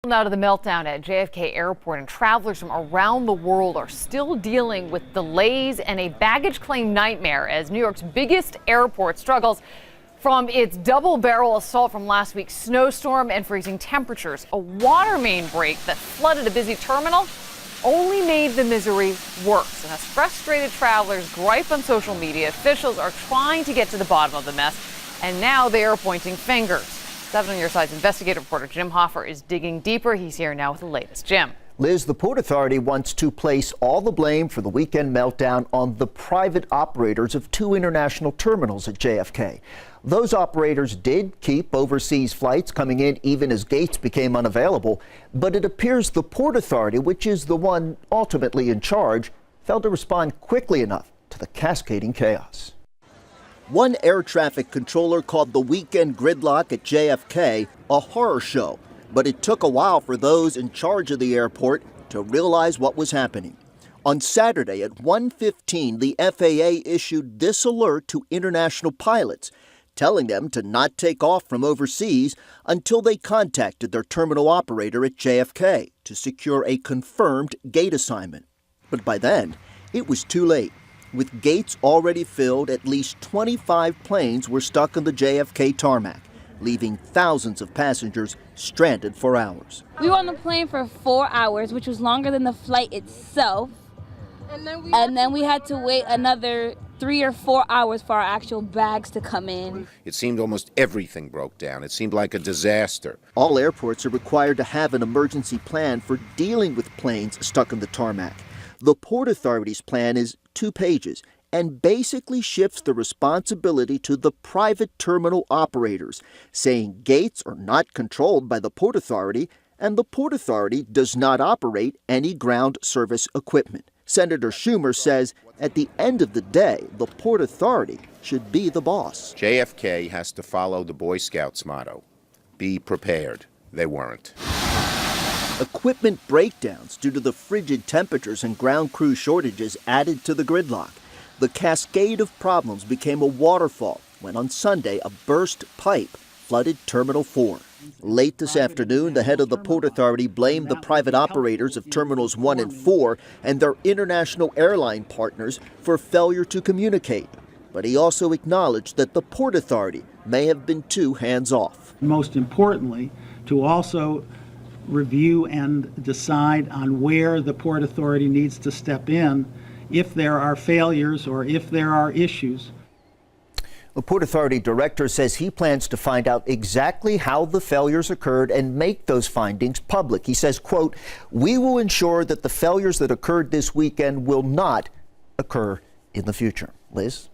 Now to the meltdown at JFK Airport, and travelers from around the world are still dealing with delays and a baggage claim nightmare as New York's biggest airport struggles from its double-barrel assault from last week's snowstorm and freezing temperatures. A water main break that flooded a busy terminal only made the misery worse. And as frustrated travelers gripe on social media, officials are trying to get to the bottom of the mess, and now they are pointing fingers. 7 on Your Side's investigative reporter Jim Hoffer is digging deeper. He's here now with the latest. Jim. Liz, the Port Authority wants to place all the blame for the weekend meltdown on the private operators of 2 international terminals at JFK. Those operators did keep overseas flights coming in even as gates became unavailable, but it appears the Port Authority, which is the one ultimately in charge, failed to respond quickly enough to the cascading chaos. One air traffic controller called the weekend gridlock at JFK a horror show, but it took a while for those in charge of the airport to realize what was happening. On Saturday at 1:15, the FAA issued this alert to international pilots, telling them to not take off from overseas until they contacted their terminal operator at JFK to secure a confirmed gate assignment. But by then, it was too late. With gates already filled, at least 25 planes were stuck on the JFK tarmac, leaving thousands of passengers stranded for hours. We were on the plane for 4 hours, which was longer than the flight itself. And then we had to wait another 3 or 4 hours for our actual bags to come in. It seemed almost everything broke down. It seemed like a disaster. All airports are required to have an emergency plan for dealing with planes stuck on the tarmac. The Port Authority's plan is 2 pages and basically shifts the responsibility to the private terminal operators, saying gates are not controlled by the Port Authority and the Port Authority does not operate any ground service equipment. Senator Schumer says at the end of the day, the Port Authority should be the boss. JFK has to follow the Boy Scouts motto, be prepared. They weren't. Equipment breakdowns due to the frigid temperatures and ground crew shortages added to the gridlock. The cascade of problems became a waterfall when on Sunday a burst pipe flooded Terminal 4. Late this afternoon, the head of the Port Authority blamed the private operators of Terminals 1 and 4 and their international airline partners for failure to communicate. But he also acknowledged that the Port Authority may have been too hands-off. Most importantly, to also review and decide on where the Port Authority needs to step in if there are failures or if there are issues. The Port Authority director says he plans to find out exactly how the failures occurred and make those findings public. He says, quote, "We will ensure that the failures that occurred this weekend will not occur in the future." Liz?